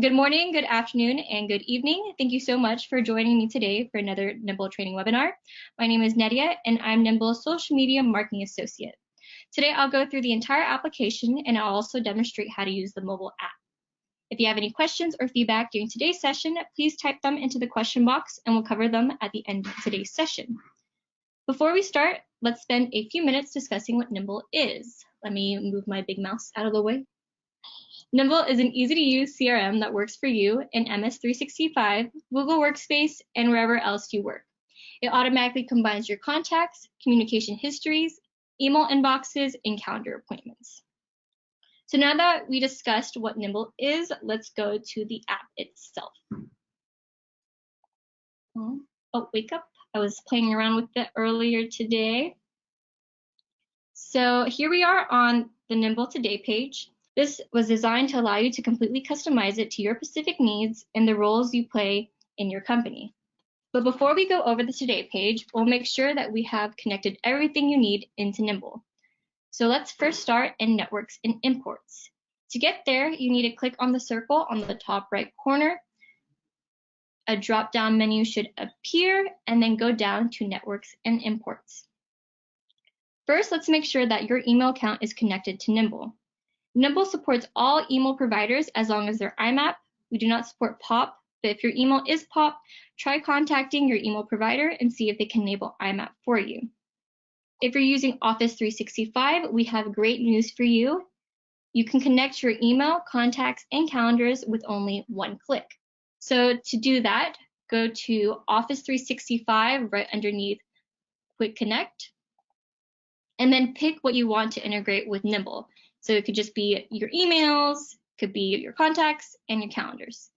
Good morning, good afternoon, and good evening. Thank you so much for joining me today for another Nimble training webinar. My name is Nadia, and I'm Nimble's Social Media Marketing Associate. Today, I'll go through the entire application, and I'll also demonstrate how to use the mobile app. If you have any questions or feedback during today's session, please type them into the question box, and we'll cover them at the end of today's session. Before we start, let's spend a few minutes discussing what Nimble is. Let me move my big mouse out of the way. Nimble is an easy-to-use CRM that works for you in MS 365, Google Workspace, and wherever else you work. It automatically combines your contacts, communication histories, email inboxes, and calendar appointments. So now that we discussed what Nimble is, let's go to the app itself. Oh, wake up. I was playing around with it earlier today. So here we are on the Nimble Today page. This was designed to allow you to completely customize it to your specific needs and the roles you play in your company. But before we go over the Today page, we'll make sure that we have connected everything you need into Nimble. So let's first start in Networks and Imports. To get there, you need to click on the circle on the top right corner. A drop-down menu should appear, and then go down to Networks and Imports. First, let's make sure that your email account is connected to Nimble. Nimble supports all email providers as long as they're IMAP. We do not support POP, but if your email is POP, try contacting your email provider and see if they can enable IMAP for you. If you're using Office 365, we have great news for you. You can connect your email, contacts, and calendars with only one click. So to do that, go to Office 365 right underneath Quick Connect, and then pick what you want to integrate with Nimble. So it could just be your emails, could be your contacts, and your calendars.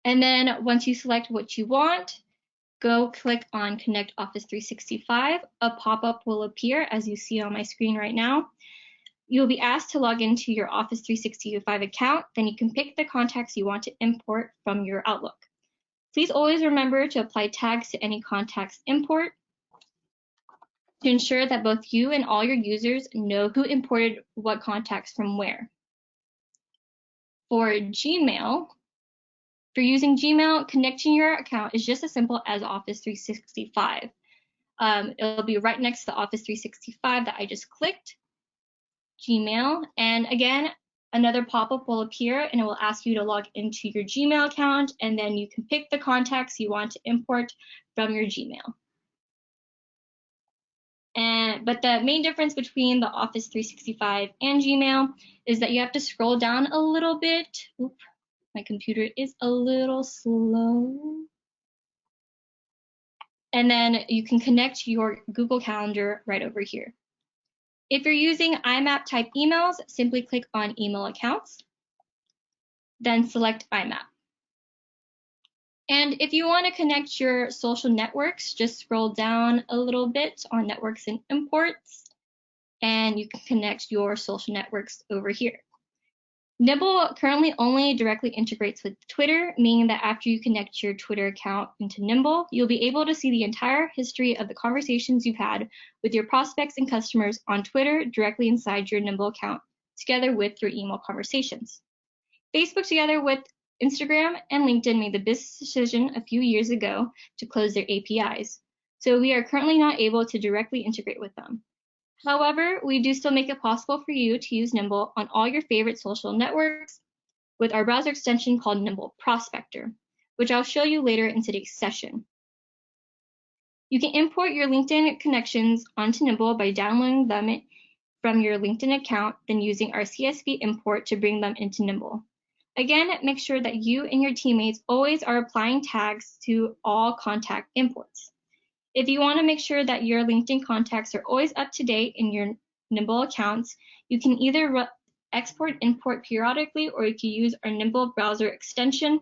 And then once you select what you want, go click on Connect Office 365. A pop-up will appear as you see on my screen right now. You'll be asked to log into your Office 365 account, then you can pick the contacts you want to import from your Outlook. Please always remember to apply tags to any contacts import to ensure that both you and all your users know who imported what contacts from where. For Gmail, if you're using Gmail, connecting your account is just as simple as Office 365. It'll be right next to the Office 365 that I just clicked, Gmail, and again, another pop-up will appear and it will ask you to log into your Gmail account, and then you can pick the contacts you want to import from your Gmail. But the main difference between the Office 365 and Gmail is that you have to scroll down a little bit. Oop, my computer is a little slow. And then you can connect your Google Calendar right over here. If you're using IMAP type emails, simply click on Email Accounts, then select IMAP. And if you want to connect your social networks, just scroll down a little bit on Networks and Imports, and you can connect your social networks over here. Nimble currently only directly integrates with Twitter, meaning that after you connect your Twitter account into Nimble, you'll be able to see the entire history of the conversations you've had with your prospects and customers on Twitter directly inside your Nimble account, together with your email conversations. Facebook, together with Instagram and LinkedIn, made the business decision a few years ago to close their APIs, so we are currently not able to directly integrate with them. However, we do still make it possible for you to use Nimble on all your favorite social networks with our browser extension called Nimble Prospector, which I'll show you later in today's session. You can import your LinkedIn connections onto Nimble by downloading them from your LinkedIn account, then using our CSV import to bring them into Nimble. Again, make sure that you and your teammates always are applying tags to all contact imports. If you want to make sure that your LinkedIn contacts are always up to date in your Nimble accounts, you can either export and import periodically, or you can use our Nimble browser extension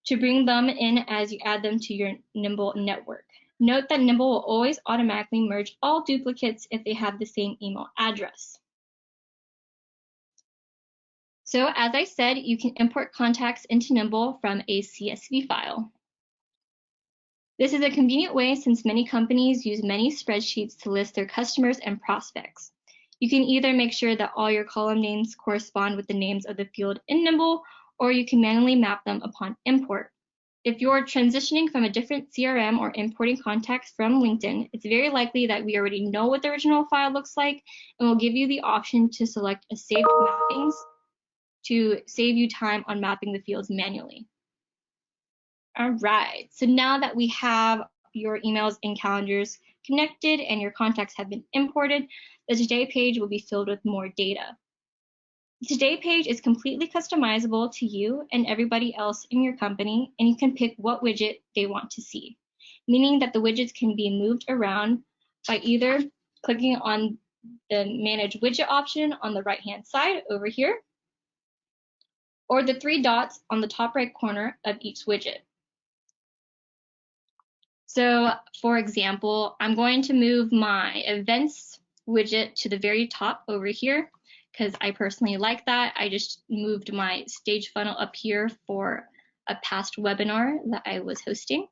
to bring them in as you add them to your Nimble network. Note that Nimble will always automatically merge all duplicates if they have the same email address. So as I said, you can import contacts into Nimble from a CSV file. This is a convenient way since many companies use many spreadsheets to list their customers and prospects. You can either make sure that all your column names correspond with the names of the field in Nimble, or you can manually map them upon import. If you're transitioning from a different CRM or importing contacts from LinkedIn, it's very likely that we already know what the original file looks like, and we'll give you the option to select a saved mappings to save you time on mapping the fields manually. All right, so now that we have your emails and calendars connected and your contacts have been imported, the Today page will be filled with more data. The Today page is completely customizable to you and everybody else in your company, and you can pick what widget they want to see, meaning that the widgets can be moved around by either clicking on the Manage Widget option on the right-hand side over here, or the 3 dots on the top right corner of each widget. So for example, I'm going to move my events widget to the very top over here because I personally like that. I just moved my stage funnel up here for a past webinar that I was hosting.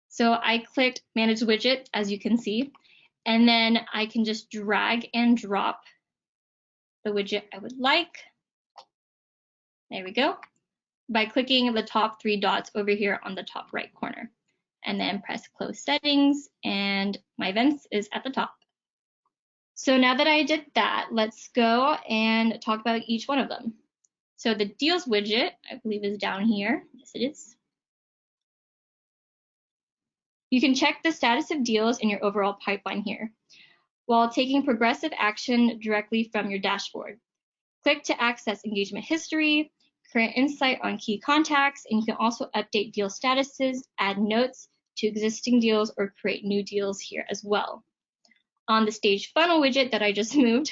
So I clicked Manage Widget, as you can see, and then I can just drag and drop the widget I would like. There we go. By clicking the top 3 dots over here on the top right corner, and then press Close Settings, and my events is at the top. So now that I did that, let's go and talk about each one of them. So the Deals widget, I believe, is down here. Yes, it is. You can check the status of deals in your overall pipeline here, while taking progressive action directly from your dashboard. Click to access engagement history, current insight on key contacts, and you can also update deal statuses, add notes to existing deals, or create new deals here as well. On the stage funnel widget that I just moved,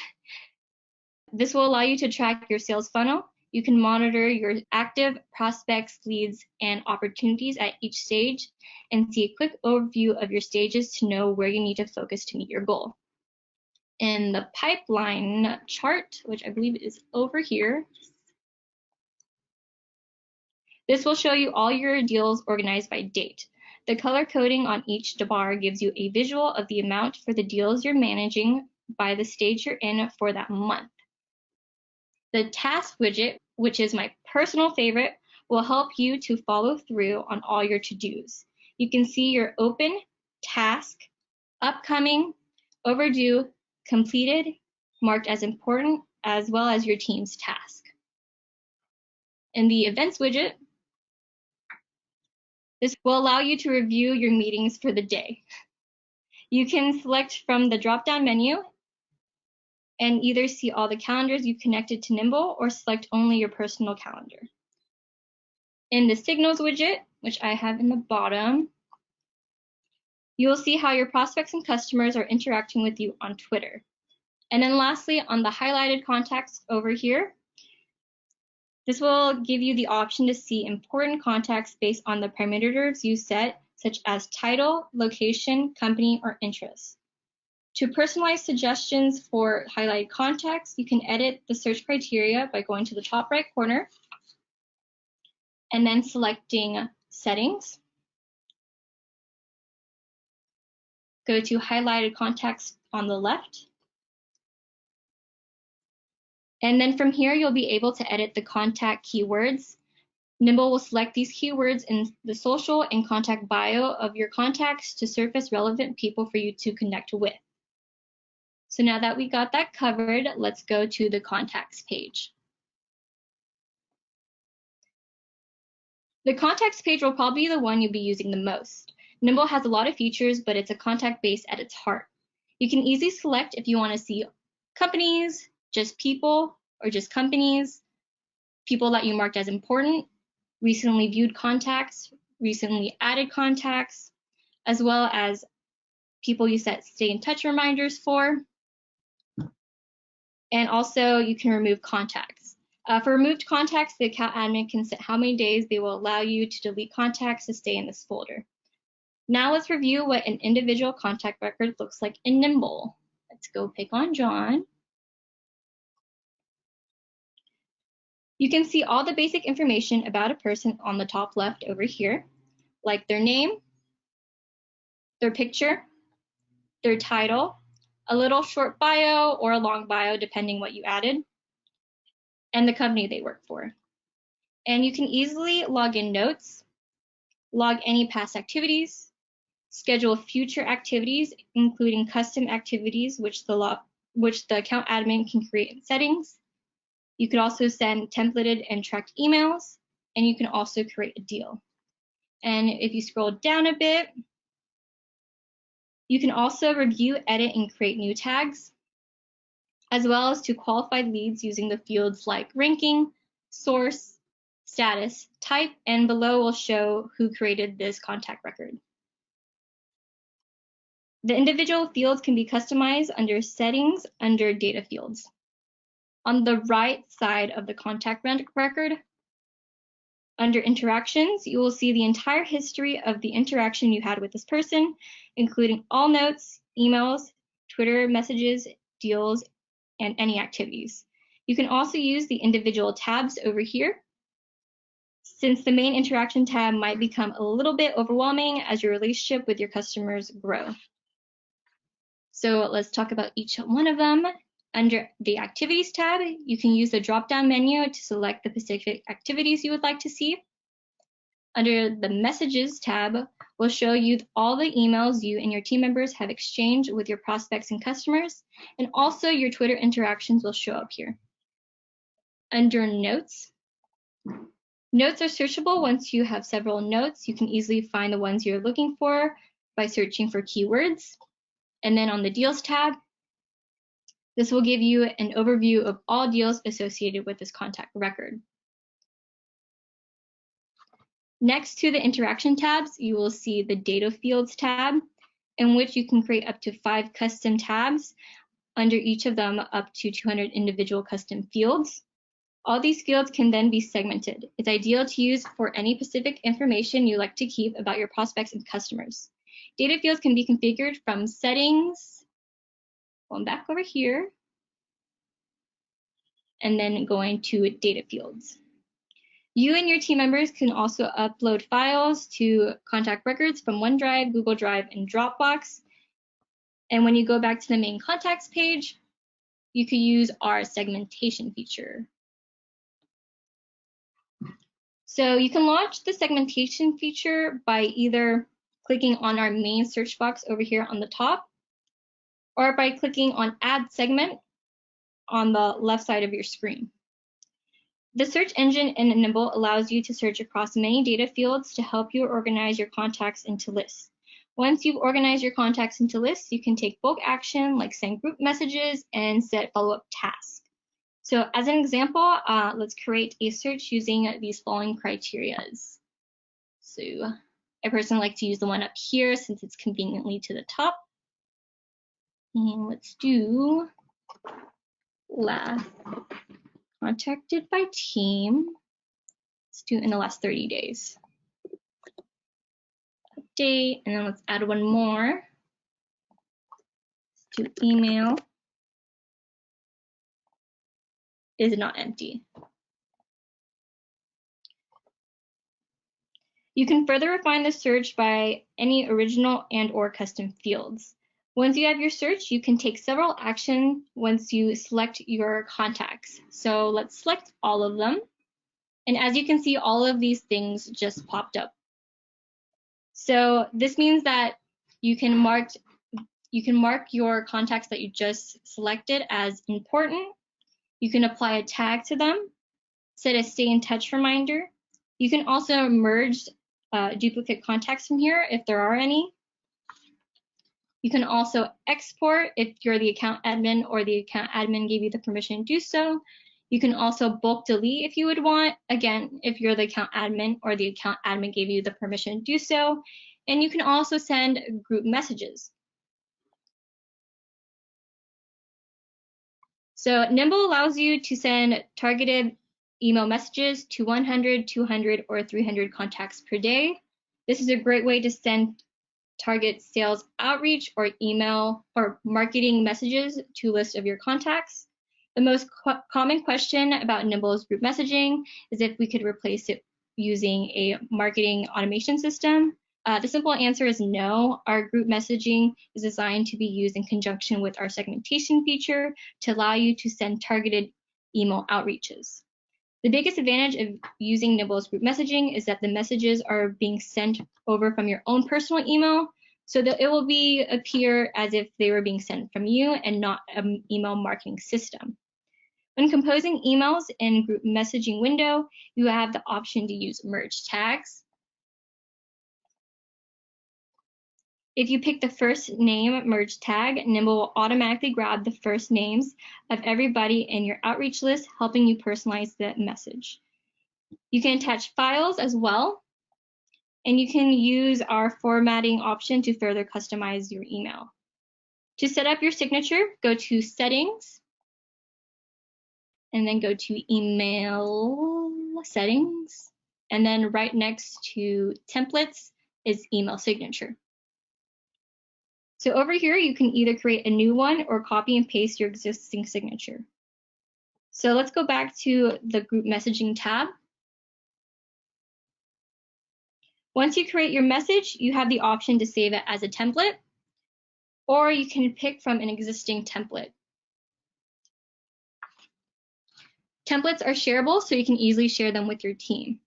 this will allow you to track your sales funnel. You can monitor your active prospects, leads, and opportunities at each stage, and see a quick overview of your stages to know where you need to focus to meet your goal. In the pipeline chart, which I believe is over here, this will show you all your deals organized by date. The color coding on each bar gives you a visual of the amount for the deals you're managing by the stage you're in for that month. The task widget, which is my personal favorite, will help you to follow through on all your to-dos. You can see your open, task, upcoming, overdue, completed, marked as important, as well as your team's task. In the events widget, this will allow you to review your meetings for the day. You can select from the drop-down menu and either see all the calendars you've connected to Nimble or select only your personal calendar. In the signals widget, which I have in the bottom, you will see how your prospects and customers are interacting with you on Twitter. And then lastly, on the highlighted contacts over here, this will give you the option to see important contacts based on the parameters you set, such as title, location, company, or interest. To personalize suggestions for highlighted contacts, you can edit the search criteria by going to the top right corner and then selecting Settings. Go to Highlighted Contacts on the left. And then from here, you'll be able to edit the contact keywords. Nimble will select these keywords in the social and contact bio of your contacts to surface relevant people for you to connect with. So now that we got that covered, let's go to the contacts page. The contacts page will probably be the one you'll be using the most. Nimble has a lot of features, but it's a contact base at its heart. You can easily select if you want to see companies, just people, or just companies, people that you marked as important, recently viewed contacts, recently added contacts, as well as people you set stay in touch reminders for. And also you can remove contacts. For removed contacts, the account admin can set how many days they will allow you to delete contacts to stay in this folder. Now let's review what an individual contact record looks like in Nimble. Let's go pick on John. You can see all the basic information about a person on the top left over here, like their name, their picture, their title, a little short bio or a long bio, depending what you added, and the company they work for. And you can easily log in notes, log any past activities, schedule future activities, including custom activities, which the account admin can create in settings. You could also send templated and tracked emails, and you can also create a deal. And if you scroll down a bit, you can also review, edit, and create new tags, as well as to qualified leads using the fields like ranking, source, status, type, and below will show who created this contact record. The individual fields can be customized under settings under data fields. On the right side of the contact record, under interactions, you will see the entire history of the interaction you had with this person, including all notes, emails, Twitter messages, deals, and any activities. You can also use the individual tabs over here, since the main interaction tab might become a little bit overwhelming as your relationship with your customers grow. So let's talk about each one of them. Under the Activities tab, you can use the drop-down menu to select the specific activities you would like to see. Under the Messages tab, will show you all the emails you and your team members have exchanged with your prospects and customers, and also your Twitter interactions will show up here. Under Notes, notes are searchable once you have several notes. You can easily find the ones you're looking for by searching for keywords. And then on the Deals tab, this will give you an overview of all deals associated with this contact record. Next to the Interaction tabs, you will see the Data Fields tab, in which you can create up to 5 custom tabs, under each of them up to 200 individual custom fields. All these fields can then be segmented. It's ideal to use for any specific information you like to keep about your prospects and customers. Data fields can be configured from settings, going back over here, and then going to data fields. You and your team members can also upload files to contact records from OneDrive, Google Drive, and Dropbox. And when you go back to the main contacts page, you could use our segmentation feature. So you can launch the segmentation feature by either clicking on our main search box over here on the top, or by clicking on Add Segment on the left side of your screen. The search engine in Nimble allows you to search across many data fields to help you organize your contacts into lists. Once you've organized your contacts into lists, you can take bulk action like send group messages and set follow-up tasks. So as an example, let's create a search using these following criteria. So I personally like to use the one up here since it's conveniently to the top. And let's do last contacted by team. Let's do in the last 30 days. Update, and then let's add one more. Let's do email is not empty. You can further refine the search by any original and or custom fields. Once you have your search, you can take several actions once you select your contacts. So let's select all of them. And as you can see, all of these things just popped up. So this means that you can mark your contacts that you just selected as important. You can apply a tag to them, set a stay in touch reminder. You can also merge duplicate contacts from here if there are any. You can also export if you're the account admin or the account admin gave you the permission to do so. You can also bulk delete if you would want, again, if you're the account admin or the account admin gave you the permission to do so. And you can also send group messages. So Nimble allows you to send targeted email messages to 100, 200, or 300 contacts per day. This is a great way to send target sales outreach or email or marketing messages to a list of your contacts. The most common question about Nimble's group messaging is if we could replace it using a marketing automation system. The simple answer is no. Our group messaging is designed to be used in conjunction with our segmentation feature to allow you to send targeted email outreaches. The biggest advantage of using Nimble's group messaging is that the messages are being sent over from your own personal email, so that it will appear as if they were being sent from you and not an email marketing system. When composing emails in group messaging window, you have the option to use merge tags. If you pick the first name merge tag, Nimble will automatically grab the first names of everybody in your outreach list, helping you personalize the message. You can attach files as well, and you can use our formatting option to further customize your email. To set up your signature, go to Settings, and then go to Email Settings, and then right next to Templates is Email Signature. So over here, you can either create a new one or copy and paste your existing signature. So let's go back to the group messaging tab. Once you create your message, you have the option to save it as a template, or you can pick from an existing template. Templates are shareable, so you can easily share them with your team.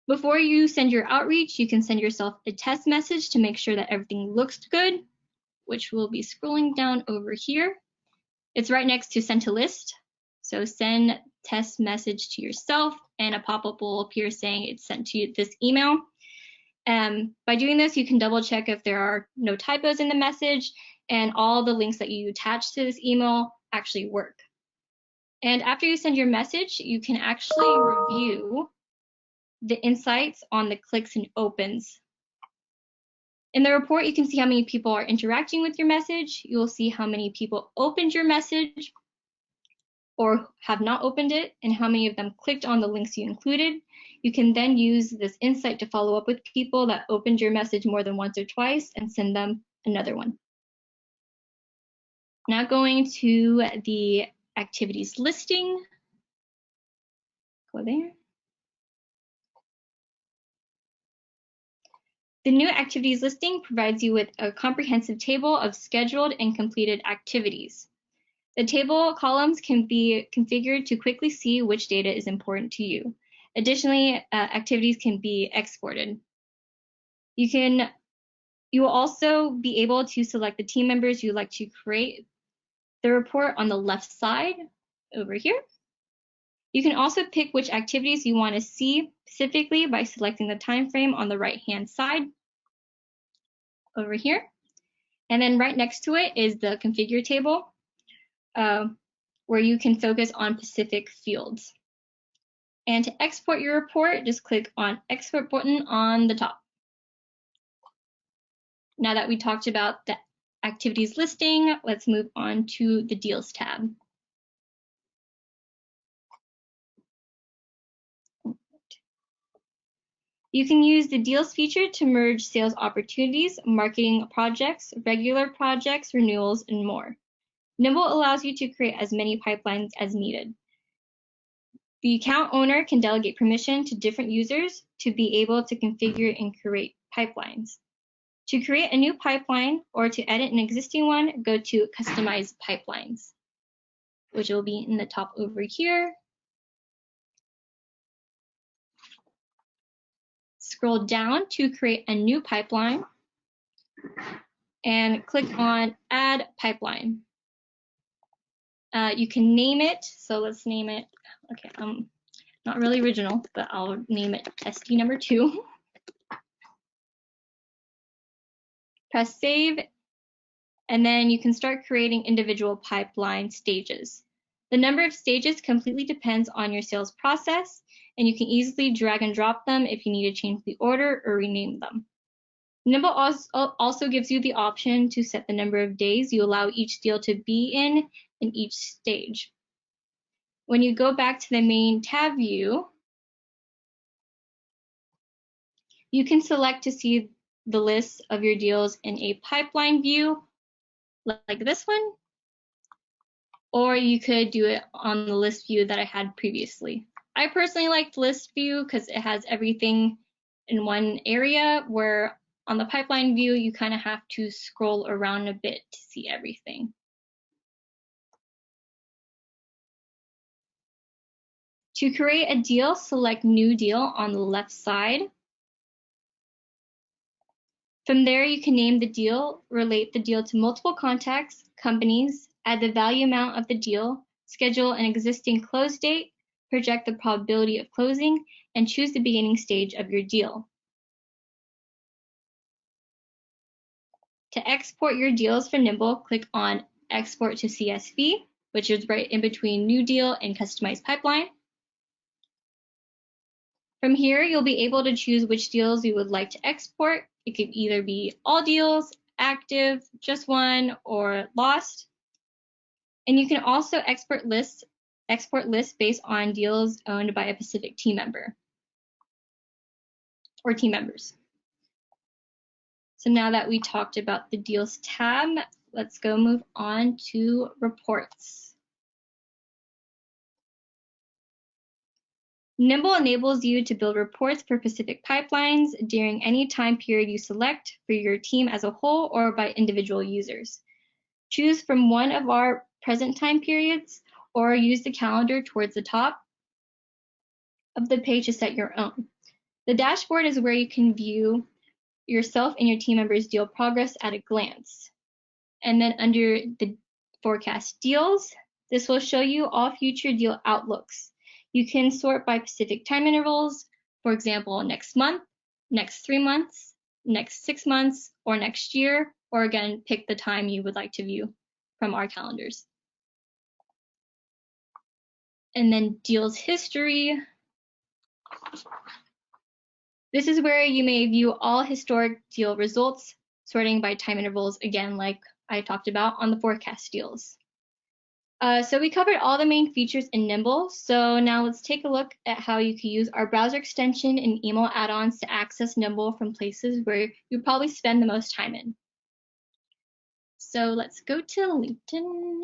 Before you send your outreach, you can send yourself a test message to make sure that everything looks good, which will be scrolling down over here. It's right next to send to list. So send test message to yourself, and a pop-up will appear saying it's sent to this email. By doing this, you can double check if there are no typos in the message and all the links that you attach to this email actually work. And after you send your message, you can actually review the insights on the clicks and opens. In the report, you can see how many people are interacting with your message. You will see how many people opened your message or have not opened it, and how many of them clicked on the links you included. You can then use this insight to follow up with people that opened your message more than once or twice and send them another one. Now going to the activities listing. Go there. The new activities listing provides you with a comprehensive table of scheduled and completed activities. The table columns can be configured to quickly see which data is important to you. Additionally, activities can be exported. You will also be able to select the team members you'd like to create the report on the left side over here. You can also pick which activities you want to see specifically by selecting the time frame on the right-hand side over here. And then right next to it is the configure table, where you can focus on specific fields. And to export your report, just click on Export button on the top. Now that we talked about the activities listing, let's move on to the Deals tab. You can use the Deals feature to merge sales opportunities, marketing projects, regular projects, renewals, and more. Nimble allows you to create as many pipelines as needed. The account owner can delegate permission to different users to be able to configure and create pipelines. To create a new pipeline or to edit an existing one, go to Customize Pipelines, which will be in the top over here. Scroll down to create a new pipeline and click on Add Pipeline. You can name it, so let's name it, okay, not really original, but I'll name it SD number 2. Press save, and then you can start creating individual pipeline stages. The number of stages completely depends on your sales process, and you can easily drag and drop them if you need to change the order or rename them. Nimble also gives you the option to set the number of days you allow each deal to be in each stage. When you go back to the main tab view, you can select to see the list of your deals in a pipeline view like this one, or you could do it on the list view that I had previously. I personally like the list view because it has everything in one area, where on the pipeline view, you kind of have to scroll around a bit to see everything. To create a deal, select New Deal on the left side. From there, you can name the deal, relate the deal to multiple contacts, companies, add the value amount of the deal, schedule an existing close date, project the probability of closing, and choose the beginning stage of your deal. To export your deals for Nimble, click on Export to CSV, which is right in between New Deal and Customized Pipeline. From here, you'll be able to choose which deals you would like to export. It could either be all deals, active, just one, or lost. And you can also export lists based on deals owned by a specific team member or team members. So now that we talked about the Deals tab, let's go move on to Reports. Nimble enables you to build reports for specific pipelines during any time period you select for your team as a whole or by individual users. Choose from one of our present time periods or use the calendar towards the top of the page to set your own. The dashboard is where you can view yourself and your team members' deal progress at a glance. And then under the forecast deals, this will show you all future deal outlooks. You can sort by specific time intervals, for example, next month, next 3 months, next 6 months, or next year, or again, pick the time you would like to view from our calendars. And then deals history. This is where you may view all historic deal results, sorting by time intervals, again, like I talked about on the forecast deals. So we covered all the main features in Nimble. So now let's take a look at how you can use our browser extension and email add-ons to access Nimble from places where you probably spend the most time in. So let's go to LinkedIn.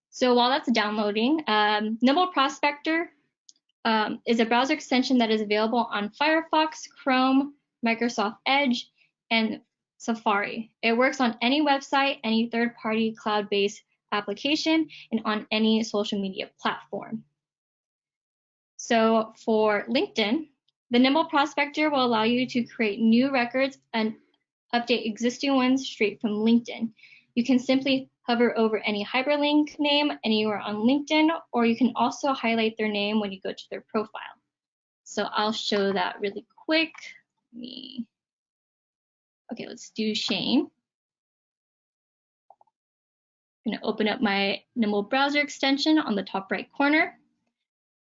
So while that's downloading, Nimble Prospector is a browser extension that is available on Firefox, Chrome, Microsoft Edge, and Safari. It works on any website, any third-party cloud-based application, and on any social media platform. So for LinkedIn, the Nimble Prospector will allow you to create new records and update existing ones straight from LinkedIn. You can simply hover over any hyperlink name anywhere on LinkedIn, or you can also highlight their name when you go to their profile. So I'll show that really quick. Okay, let's do Shane. I'm gonna open up my Nimble browser extension on the top right corner,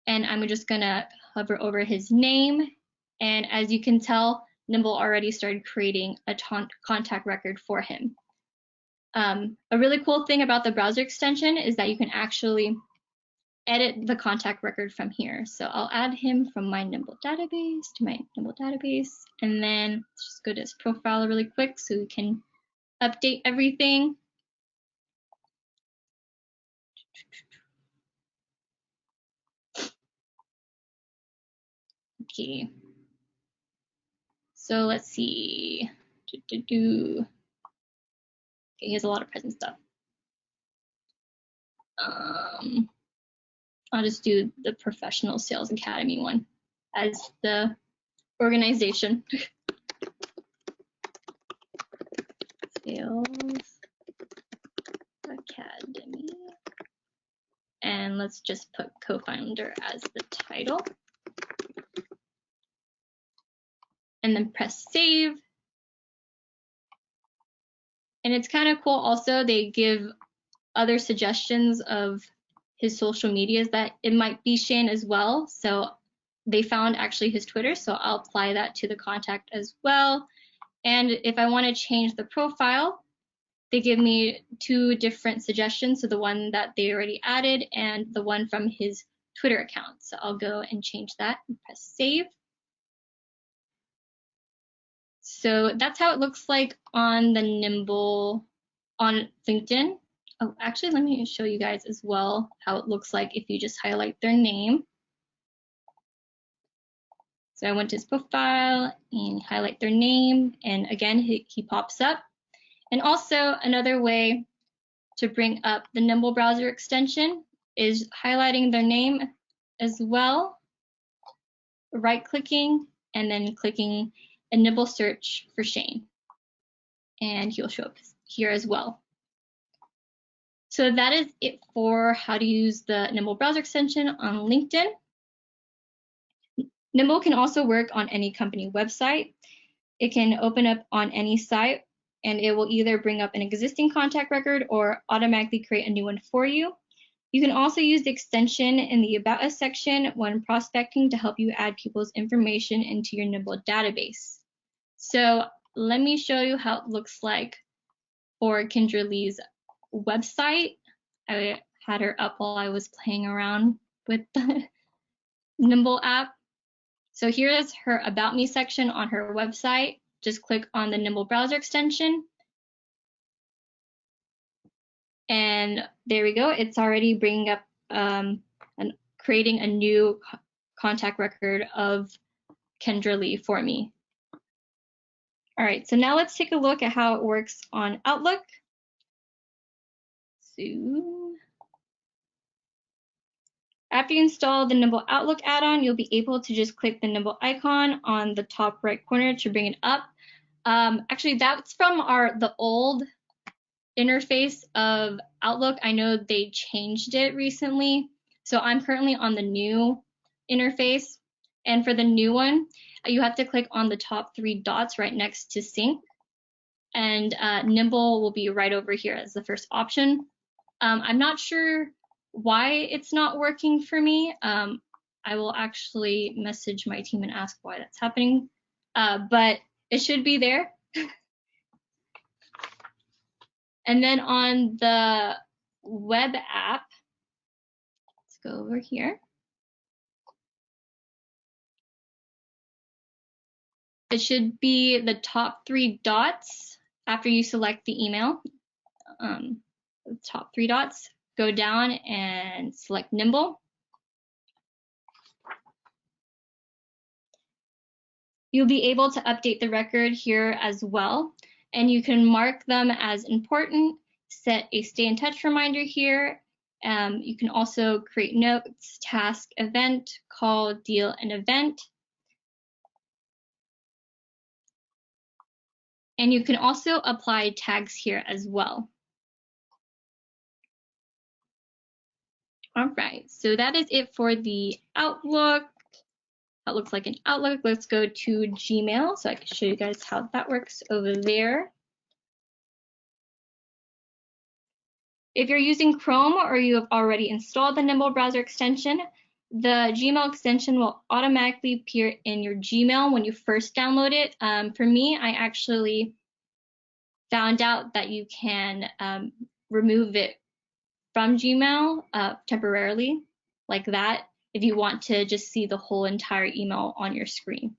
and I'm just gonna hover over his name. And as you can tell, Nimble already started creating a contact record for him. A really cool thing about the browser extension is that you can actually edit the contact record from here. So I'll add him from my Nimble database to my Nimble database, and then let's just go to his profile really quick so we can update everything. Okay. So let's see. Okay, he has a lot of present stuff. I'll just do the Professional Sales Academy one as the organization. Sales Academy. And let's just put co-founder as the title. And then press save. And it's kind of cool also, they give other suggestions of his social medias that it might be Shane as well. So they found actually his Twitter, so I'll apply that to the contact as well. And if I want to change the profile, they give me 2 different suggestions. So the one that they already added and the one from his Twitter account. So I'll go and change that and press save. So that's how it looks like on the Nimble on LinkedIn. Oh, actually, let me show you guys as well how it looks like if you just highlight their name. So I went to his profile and highlight their name, and again, he pops up. And also another way to bring up the Nimble browser extension is highlighting their name as well, right-clicking, and then clicking a Nimble search for Shane. And he'll show up here as well. So that is it for how to use the Nimble browser extension on LinkedIn. Nimble can also work on any company website. It can open up on any site, and it will either bring up an existing contact record or automatically create a new one for you. You can also use the extension in the About Us section when prospecting to help you add people's information into your Nimble database. So let me show you how it looks like for Kendra Lee's website. I had her up while I was playing around with the Nimble app. So here is her About Me section on her website. Just click on the Nimble browser extension. And there we go. It's already bringing up and creating a new contact record of Kendra Lee for me. All right, so now let's take a look at how it works on Outlook. So after you install the Nimble Outlook add-on, you'll be able to just click the Nimble icon on the top right corner to bring it up. Actually, that's from the old interface of Outlook. I know they changed it recently, so I'm currently on the new interface. And for the new one, you have to click on the top 3 dots right next to sync, and Nimble will be right over here as the first option. I'm not sure why it's not working for me. I will actually message my team and ask why that's happening, but it should be there. And then on the web app, let's go over here. It should be the top 3 dots after you select the email. The top 3 dots, go down and select Nimble. You'll be able to update the record here as well, and you can mark them as important, set a stay in touch reminder here. You can also create notes, task, event, call, deal, and event. And you can also apply tags here as well. All right, so that is it for the Outlook. That looks like an Outlook. Let's go to Gmail so I can show you guys how that works over there. If you're using Chrome or you have already installed the Nimble browser extension, the Gmail extension will automatically appear in your Gmail when you first download it. For me, I actually found out that you can remove it from Gmail temporarily, like that, if you want to just see the whole entire email on your screen.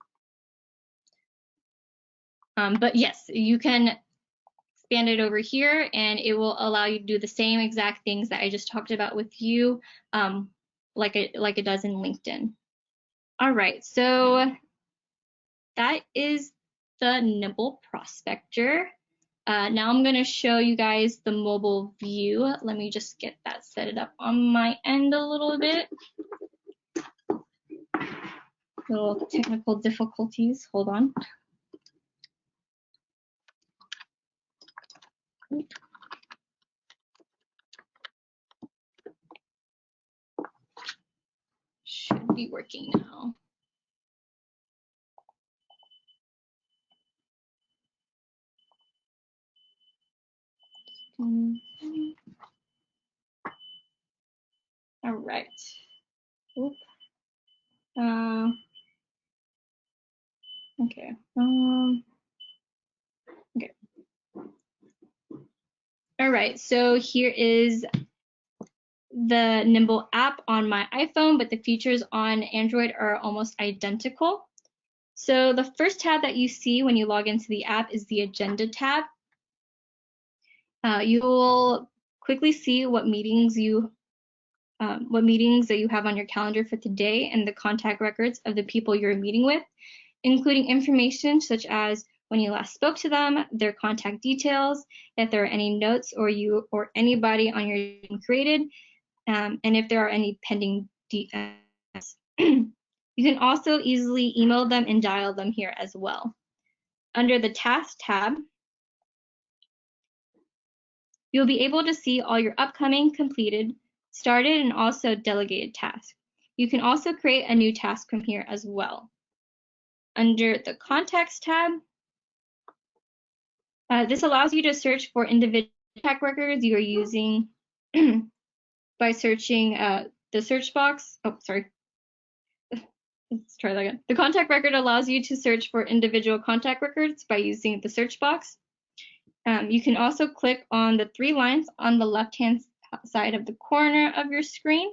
But yes, you can expand it over here, and it will allow you to do the same exact things that I just talked about with you, like it does in LinkedIn. All right, so that is the Nimble Prospector. Now I'm going to show you guys the mobile view. Let me just get that set up on my end a little bit. Little technical difficulties. Hold on. Should be working now. All right. Oop. Okay. Okay. All right. So here is the Nimble app on my iPhone, but the features on Android are almost identical. So the first tab that you see when you log into the app is the Agenda tab. You will quickly see what meetings that you have on your calendar for today and the contact records of the people you're meeting with, including information such as when you last spoke to them, their contact details, if there are any notes you or anybody on your team created, and if there are any pending DMs. You can also easily email them and dial them here as well. Under the Tasks tab, you'll be able to see all your upcoming, completed, started, and also delegated tasks. You can also create a new task from here as well. Under the Contacts tab, this allows you to search for individual contact records you are using by searching the search box. Oh, sorry. Let's try that again. The contact record allows you to search for individual contact records by using the search box. You can also click on the 3 lines on the left-hand side of the corner of your screen.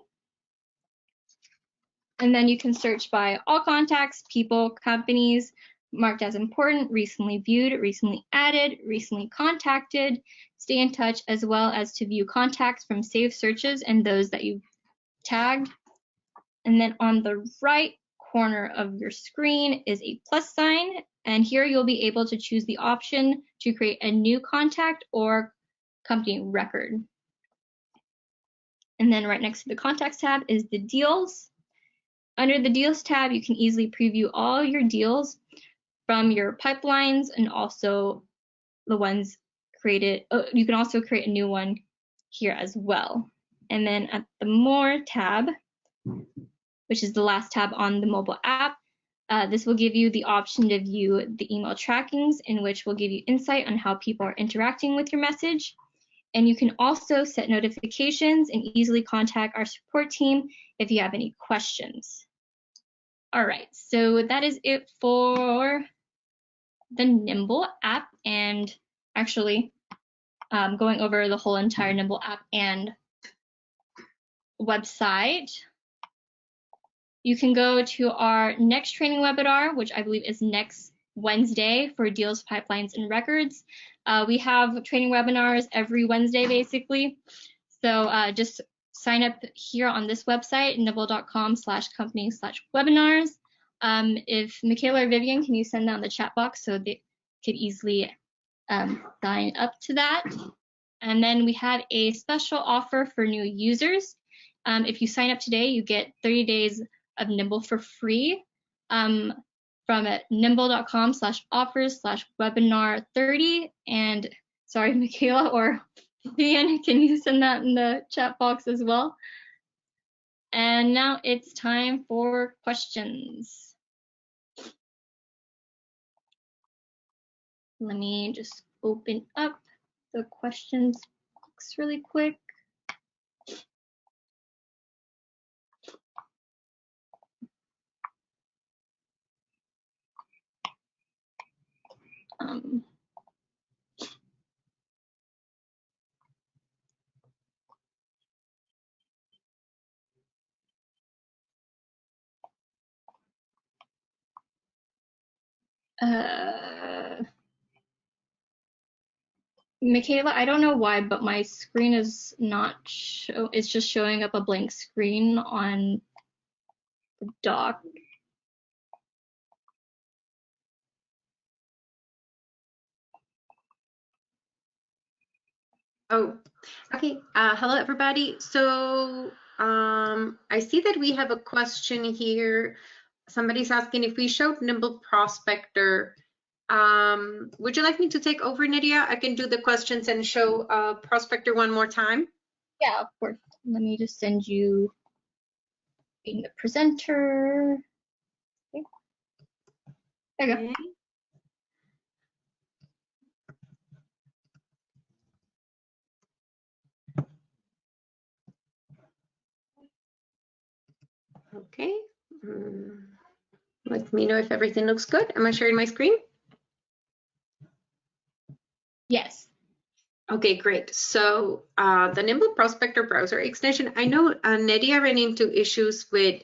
And then you can search by all contacts, people, companies, marked as important, recently viewed, recently added, recently contacted, stay in touch, as well as to view contacts from saved searches and those that you've tagged. And then on the right corner of your screen is a plus sign, and here you'll be able to choose the option to create a new contact or company record. And then right next to the Contacts tab is the Deals. Under the Deals tab, you can easily preview all your deals from your pipelines and also the ones created. You can also create a new one here as well. And then at the More tab, which is the last tab on the mobile app, this will give you the option to view the email trackings, in which will give you insight on how people are interacting with your message. And you can also set notifications and easily contact our support team if you have any questions. All right, so that is it for the Nimble app, and actually going over the whole entire Nimble app and website. You can go to our next training webinar, which I believe is next Wednesday, for deals, pipelines, and records. We have training webinars every Wednesday, basically. So just sign up here on this website, nimble.com/company/webinars. If Michaela or Vivian, can you send that in the chat box so they could easily sign up to that? And then we have a special offer for new users. If you sign up today, you get 30 days of Nimble for free from nimble.com/offers/webinar30. And sorry, Michaela or Vivian, can you send that in the chat box as well? And now it's time for questions. Let me just open up the questions box really quick. Michaela, I don't know why, but my screen is not it's just showing up a blank screen on the doc. Oh, okay. Hello, everybody. So I see that we have a question here. Somebody's asking if we showed Nimble Prospector. Would you like me to take over, Nydia? I can do the questions and show Prospector one more time. Yeah, of course. Let me just send you being the presenter. Okay. There you go. Okay. Let me know if everything looks good. Am I sharing my screen? Yes. Okay, great. So the Nimble Prospector browser extension, I know Nydia ran into issues with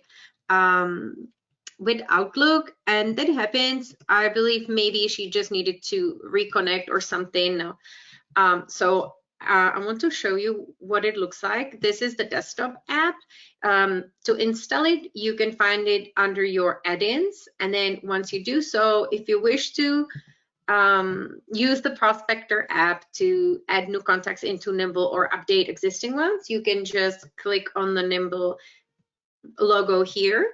Outlook, and that happens. I believe maybe she just needed to reconnect or something. So I want to show you what it looks like. This is the desktop app. To install it, you can find it under your add-ins. And then once you do so, if you wish to use the Prospector app to add new contacts into Nimble or update existing ones, you can just click on the Nimble logo here.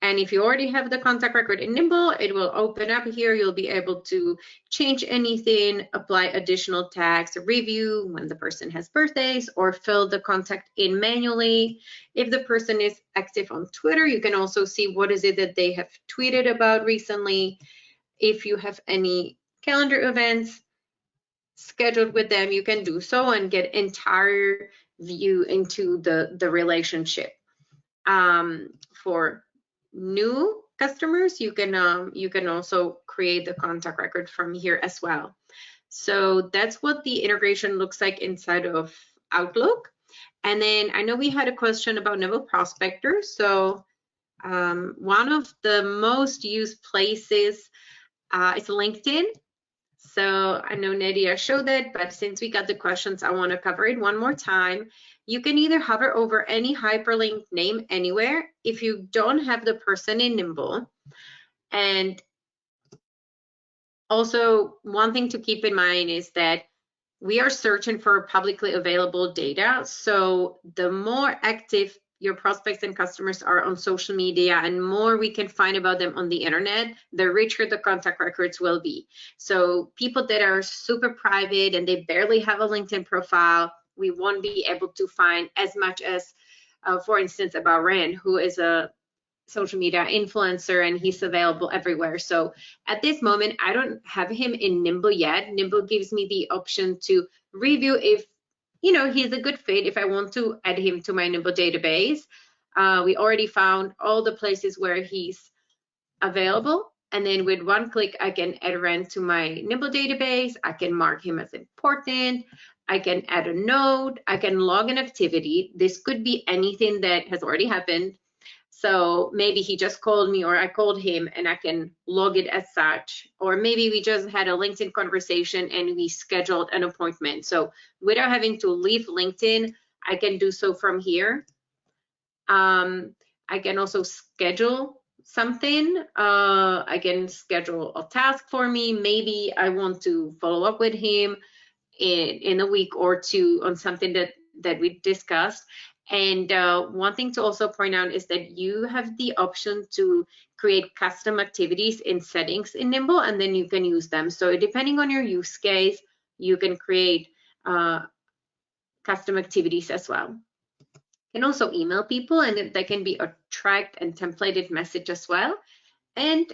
And if you already have the contact record in Nimble, it will open up here. You'll be able to change anything, apply additional tags, review when the person has birthdays, or fill the contact in manually. If the person is active on Twitter, you can also see what is it that they have tweeted about recently. If you have any calendar events scheduled with them, you can do so and get entire view into the relationship. For new customers, you can also create the contact record from here as well. So that's what the integration looks like inside of Outlook. And then I know we had a question about Nimble Prospector. So one of the most used places is LinkedIn. So I know Nadia showed it, but since we got the questions, I want to cover it one more time. You can either hover over any hyperlink name anywhere if you don't have the person in Nimble. And also, one thing to keep in mind is that we are searching for publicly available data. So the more active your prospects and customers are on social media and more we can find about them on the internet, the richer the contact records will be. So people that are super private and they barely have a LinkedIn profile, we won't be able to find as much as, for instance, about Rand, who is a social media influencer and he's available everywhere. So at this moment, I don't have him in Nimble yet. Nimble gives me the option to review if, you know, he's a good fit, if I want to add him to my Nimble database. We already found all the places where he's available. And then with one click, I can add Rand to my Nimble database. I can mark him as important. I can add a note. I can log an activity. This could be anything that has already happened. So maybe he just called me or I called him and I can log it as such. Or maybe we just had a LinkedIn conversation and we scheduled an appointment. So without having to leave LinkedIn, I can do so from here. I can also schedule something. I can schedule a task for me. Maybe I want to follow up with him in a week or two on something that we discussed. And one thing to also point out is that you have the option to create custom activities in settings in Nimble, and then you can use them. So depending on your use case, you can create custom activities as well. You can also email people, and that can be a tracked and templated message as well. And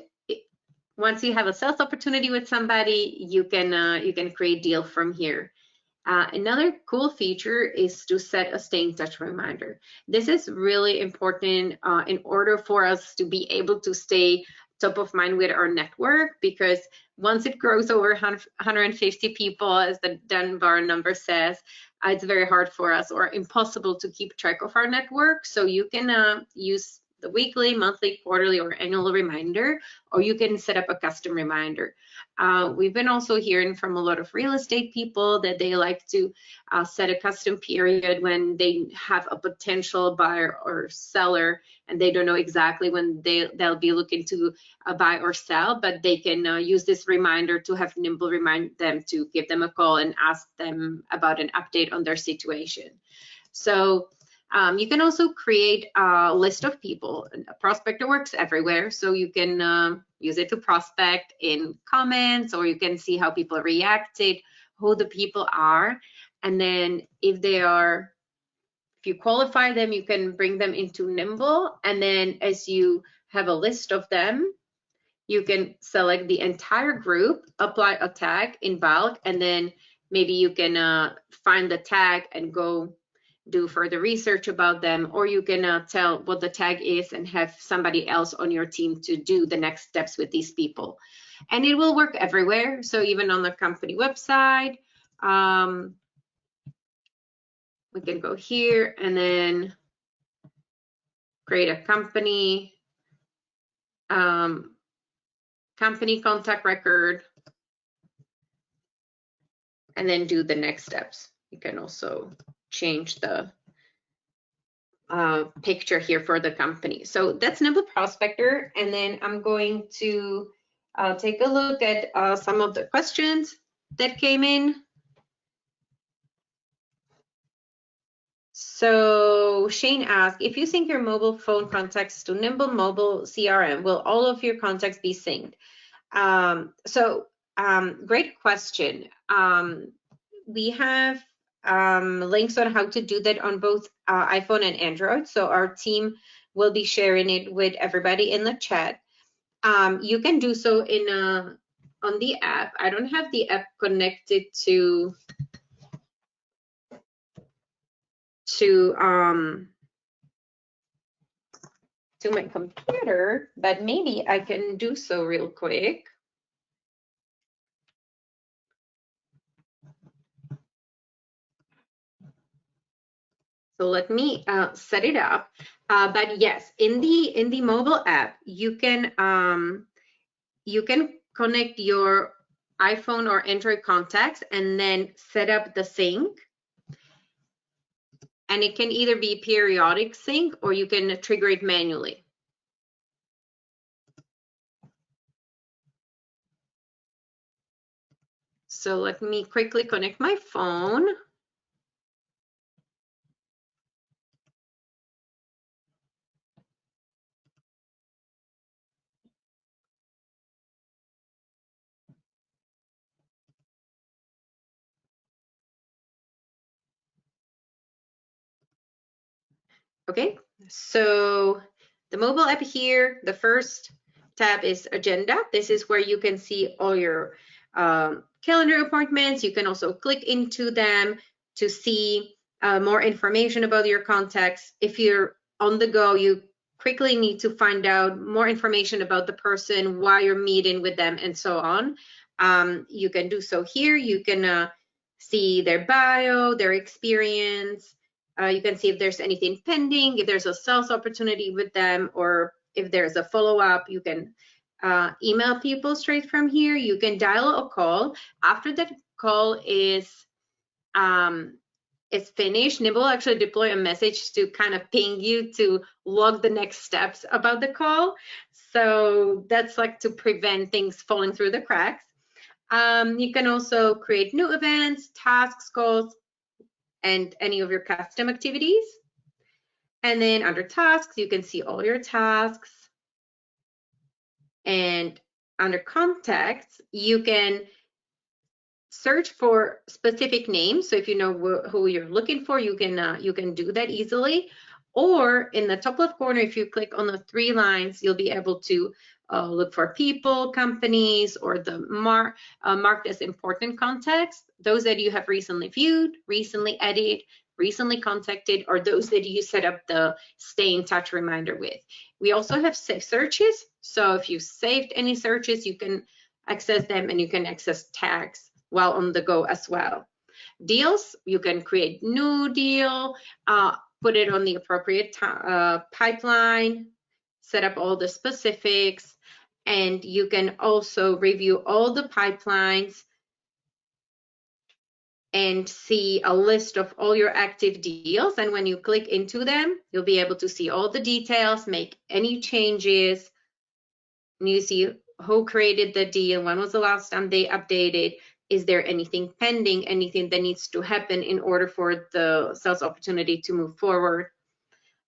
once you have a sales opportunity with somebody, you can create deal from here. Another cool feature is to set a stay in touch reminder. This is really important in order for us to be able to stay top of mind with our network, because once it grows over 150 people, as the Dunbar number says, it's very hard for us or impossible to keep track of our network. So you can use the weekly, monthly, quarterly, or annual reminder, or you can set up a custom reminder. We've been also hearing from a lot of real estate people that they like to set a custom period when they have a potential buyer or seller and they don't know exactly when they'll be looking to buy or sell, but they can use this reminder to have Nimble remind them to give them a call and ask them about an update on their situation. So you can also create a list of people. Prospector works everywhere, so you can use it to prospect in comments, or you can see how people reacted, who the people are, and then if you qualify them, you can bring them into Nimble, and then as you have a list of them, you can select the entire group, apply a tag in bulk, and then maybe you can find the tag and go do further research about them, or you can tell what the tag is and have somebody else on your team to do the next steps with these people. And it will work everywhere. So even on the company website, we can go here and then create a company contact record. and then do the next steps. You can also change the picture here for the company. So that's Nimble Prospector. And then I'm going to take a look at some of the questions that came in. So Shane asked, if you sync your mobile phone contacts to Nimble Mobile CRM, will all of your contacts be synced? Great question. We have links on how to do that on both iPhone and Android. So our team will be sharing it with everybody in the chat. You can do so on the app. I don't have the app connected to my computer, but maybe I can do so real quick. So let me set it up. But yes, in the mobile app, you can connect your iPhone or Android contacts and then set up the sync. And it can either be periodic sync or you can trigger it manually. So let me quickly connect my phone. Okay, so the mobile app here, the first tab is Agenda. This is where you can see all your calendar appointments. You can also click into them to see more information about your contacts. If you're on the go, you quickly need to find out more information about the person, why you're meeting with them, and so on. You can do so here. You can see their bio, their experience. You can see if there's anything pending, if there's a sales opportunity with them, or if there's a follow-up. You can email people straight from here. You can dial a call. After that call is finished, Nimble will actually deploy a message to kind of ping you to log the next steps about the call. So that's like to prevent things falling through the cracks. You can also create new events, tasks, goals, and any of your custom activities. And then under tasks, you can see all your tasks. And under contacts, you can search for specific names. So if you know who you're looking for, you can do that easily. Or in the top left corner, if you click on the 3 lines, you'll be able to look for people, companies, or the marked as important contacts, those that you have recently viewed, recently edited, recently contacted, or those that you set up the stay in touch reminder with. We also have saved searches. So if you saved any searches, you can access them and you can access tags while on the go as well. Deals, you can create new deal, put it on the appropriate pipeline, set up all the specifics, and you can also review all the pipelines and see a list of all your active deals. And when you click into them, you'll be able to see all the details, make any changes, and you see who created the deal, when was the last time they updated, is there anything pending, anything that needs to happen in order for the sales opportunity to move forward.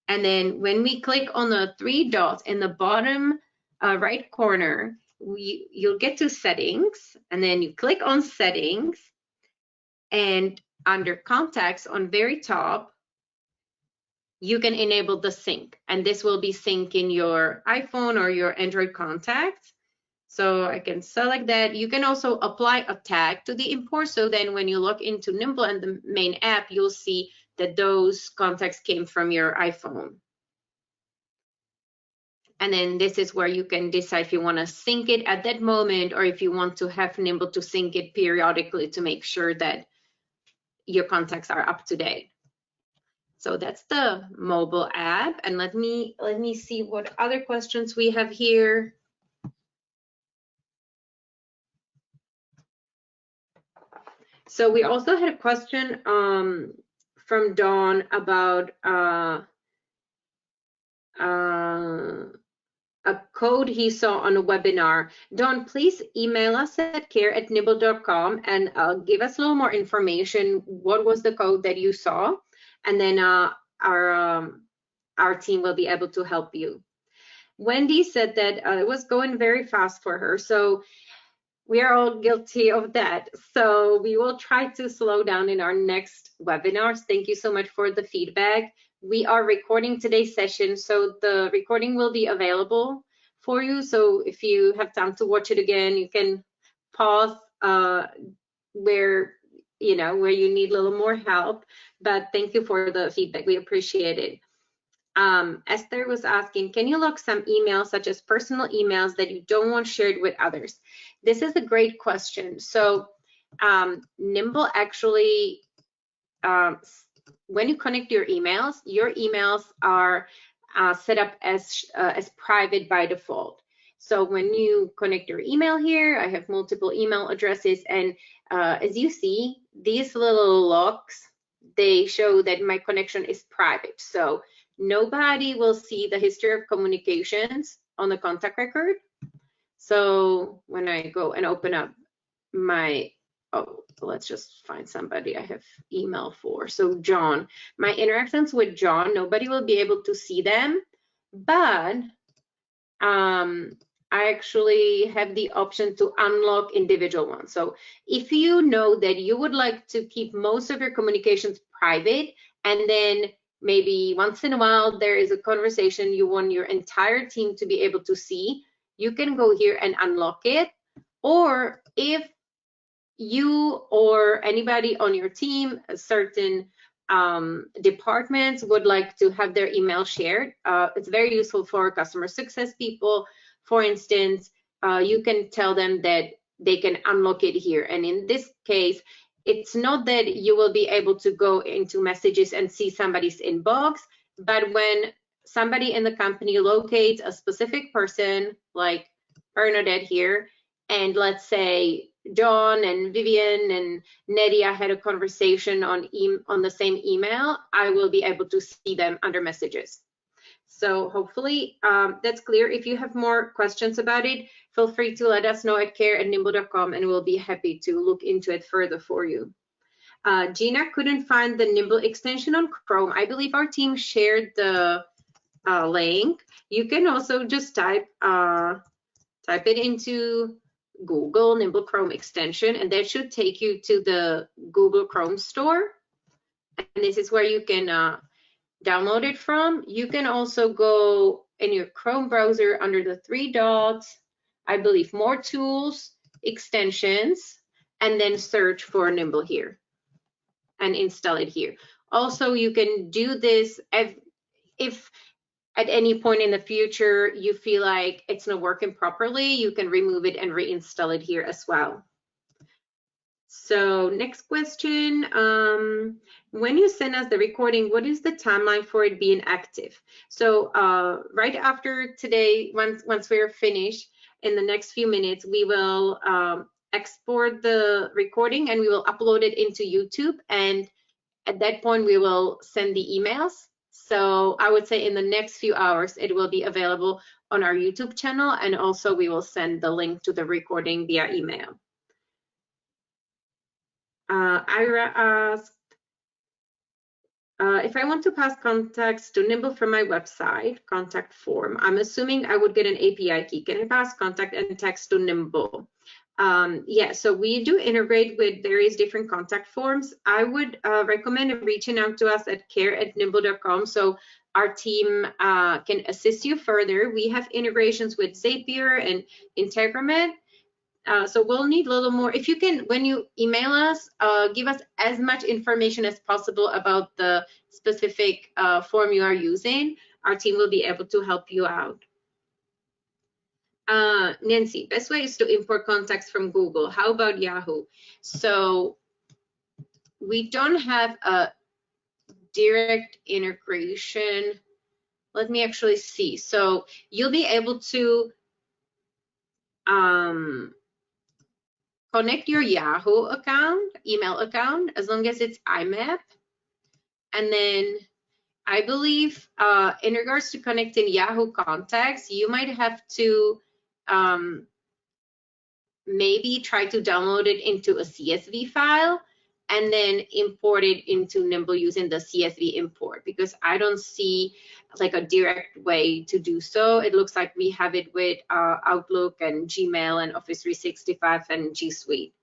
And then when we click on the 3 dots in the bottom right corner, you'll get to settings, and then you click on settings, and under contacts on very top, you can enable the sync, and this will be syncing your iPhone or your Android contacts. So I can select that. You can also apply a tag to the import. So then when you log into Nimble and the main app, you'll see that those contacts came from your iPhone. And then this is where you can decide if you want to sync it at that moment, or if you want to have Nimble to sync it periodically to make sure that your contacts are up to date. So that's the mobile app. And let me see what other questions we have here. So we also had a question from Dawn about a code he saw on a webinar. Don, please email us at care@nimble.com and give us a little more information. What was the code that you saw? And then our team will be able to help you. Wendy said that it was going very fast for her. So we are all guilty of that. So we will try to slow down in our next webinars. Thank you so much for the feedback. We are recording today's session, so the recording will be available for you. So if you have time to watch it again, you can pause where you need a little more help. But thank you for the feedback. We appreciate it. Esther was asking, can you log some emails, such as personal emails that you don't want shared with others? This is a great question. So Nimble actually, when you connect your emails are set up as private by default. So when you connect your email here, I have multiple email addresses, and as you see, these little locks, they show that my connection is private. So nobody will see the history of communications on the contact record. So when I go and open up my, let's just find somebody I have email for. So John, my interactions with John, nobody will be able to see them, but I actually have the option to unlock individual ones. So if you know that you would like to keep most of your communications private, and then maybe once in a while there is a conversation you want your entire team to be able to see, you can go here and unlock it. Or if you or anybody on your team, a certain departments would like to have their email shared, it's very useful for customer success people. For instance, you can tell them that they can unlock it here. And in this case, it's not that you will be able to go into messages and see somebody's inbox, but when somebody in the company locates a specific person, like Bernadette here, and let's say John and Vivian and Nedia had a conversation on the same email, I will be able to see them under messages. So hopefully that's clear. If you have more questions about it, feel free to let us know at care@nimble.com, and we'll be happy to look into it further for you. Gina couldn't find the Nimble extension on Chrome. I believe our team shared the link. You can also just type it into Google Nimble Chrome extension, and that should take you to the Google Chrome store. And this is where you can download it from. You can also go in your Chrome browser under the three dots, I believe more tools, extensions, and then search for Nimble here and install it here. Also, you can do this if at any point in the future you feel like it's not working properly, you can remove it and reinstall it here as well. So next question, when you send us the recording, what is the timeline for it being active? So right after today, once we're finished, in the next few minutes, we will export the recording and we will upload it into YouTube. And at that point, we will send the emails. So I would say in the next few hours, it will be available on our YouTube channel. And also we will send the link to the recording via email. Ira asked, if I want to pass contacts to Nimble from my website, contact form, I'm assuming I would get an API key. Can I pass contact and text to Nimble? Yeah, so we do integrate with various different contact forms. I would recommend reaching out to us at care@nimble.com so our team can assist you further. We have integrations with Zapier and Integromat. So we'll need a little more. If you can, when you email us, give us as much information as possible about the specific form you are using. Our team will be able to help you out. Nancy, best way is to import contacts from Google. How about Yahoo? So we don't have a direct integration. Let me actually see. So you'll be able to connect your Yahoo account, email account, as long as it's IMAP. And then I believe in regards to connecting Yahoo contacts, you might have to maybe try to download it into a CSV file and then import it into Nimble using the CSV import, because I don't see like a direct way to do so. It looks like we have it with Outlook and Gmail and Office 365 and G Suite.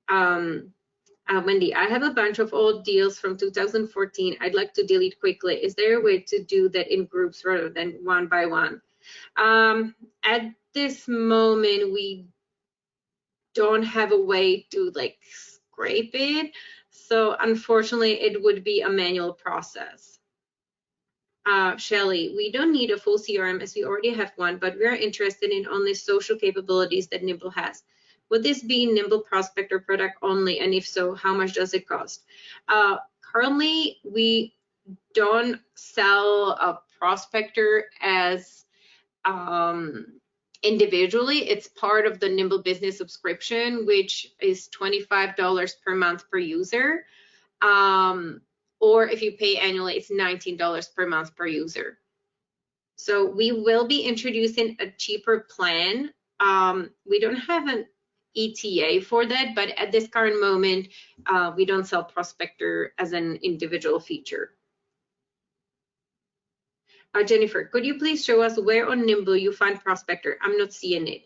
Wendy, I have a bunch of old deals from 2014 I'd like to delete quickly. Is there a way to do that in groups rather than one by one? At this moment, we don't have a way to like scrape it. So unfortunately, it would be a manual process. Shelly, we don't need a full CRM as we already have one, but we're interested in only social capabilities that Nimble has. Would this be Nimble Prospector product only? And if so, how much does it cost? Currently, we don't sell a Prospector as individually. It's part of the Nimble Business subscription, which is $25 per month per user. Or if you pay annually, it's $19 per month per user. So we will be introducing a cheaper plan. We don't have an ETA for that, but at this current moment, we don't sell Prospector as an individual feature. Jennifer, could you please show us where on Nimble you find Prospector? I'm not seeing it.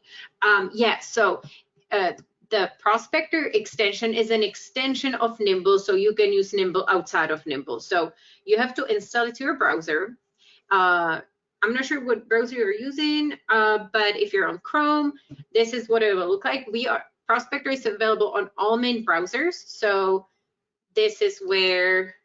Yeah, so the Prospector extension is an extension of Nimble, so you can use Nimble outside of Nimble. So you have to install it to your browser. I'm not sure what browser you're using, but if you're on Chrome, this is what it will look like. Prospector is available on all main browsers. So this is where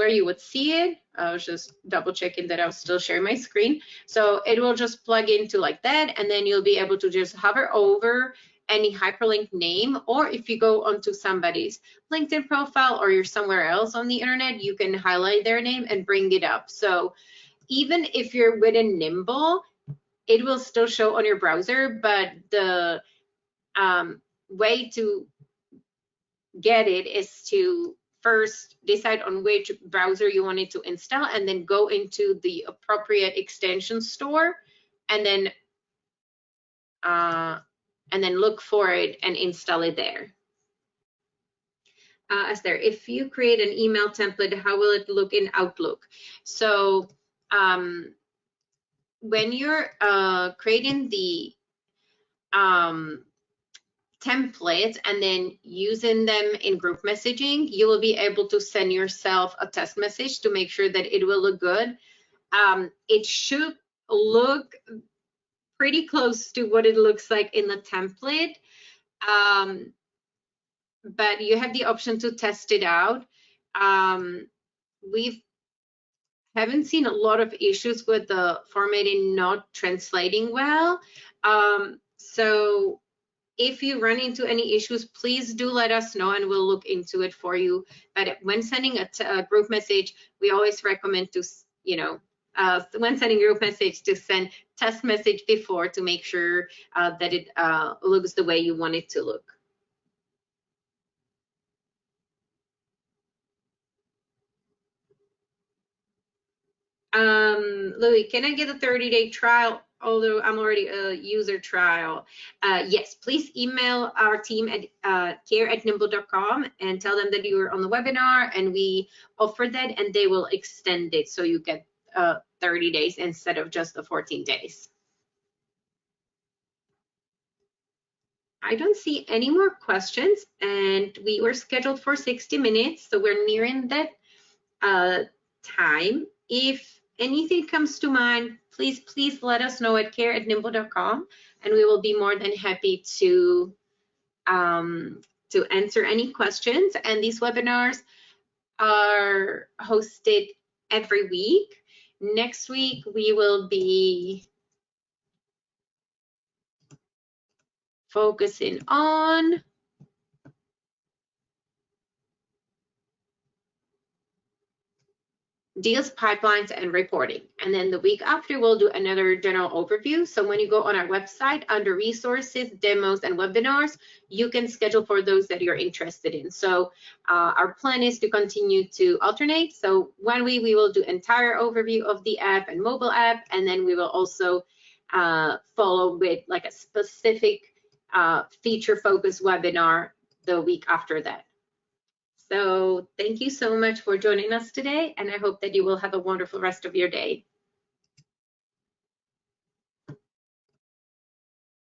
you would see it. I was just double checking that I was still sharing my screen. So it will just plug into like that, and then you'll be able to just hover over any hyperlink name, or if you go onto somebody's LinkedIn profile or you're somewhere else on the internet, you can highlight their name and bring it up. So even if you're within Nimble, it will still show on your browser, but the way to get it is to first decide on which browser you want it to install, and then go into the appropriate extension store, and then look for it and install it there. Esther, if you create an email template, how will it look in Outlook? So when you're creating the templates and then using them in group messaging, you will be able to send yourself a test message to make sure that it will look good. It should look pretty close to what it looks like in the template, but you have the option to test it out. We haven't seen a lot of issues with the formatting not translating well. So if you run into any issues, please do let us know and we'll look into it for you. But when sending a group message, we always recommend to, when sending a group message, to send test message before to make sure that it looks the way you want it to look. Louis, can I get a 30-day trial? Although I'm already a user trial. Yes, please email our team at care@nimble.com and tell them that you were on the webinar and we offer that, and they will extend it so you get 30 days instead of just the 14 days. I don't see any more questions, and we were scheduled for 60 minutes, so we're nearing that time. If anything comes to mind, please let us know at care@nimble.com, and we will be more than happy to answer any questions. And these webinars are hosted every week. Next week, we will be focusing on deals, pipelines, and reporting. And then the week after, we'll do another general overview. So when you go on our website under resources, demos, and webinars, you can schedule for those that you're interested in. So our plan is to continue to alternate. So one week we will do entire overview of the app and mobile app, and then we will also follow with like a specific feature focused webinar the week after that. So thank you so much for joining us today, and I hope that you will have a wonderful rest of your day.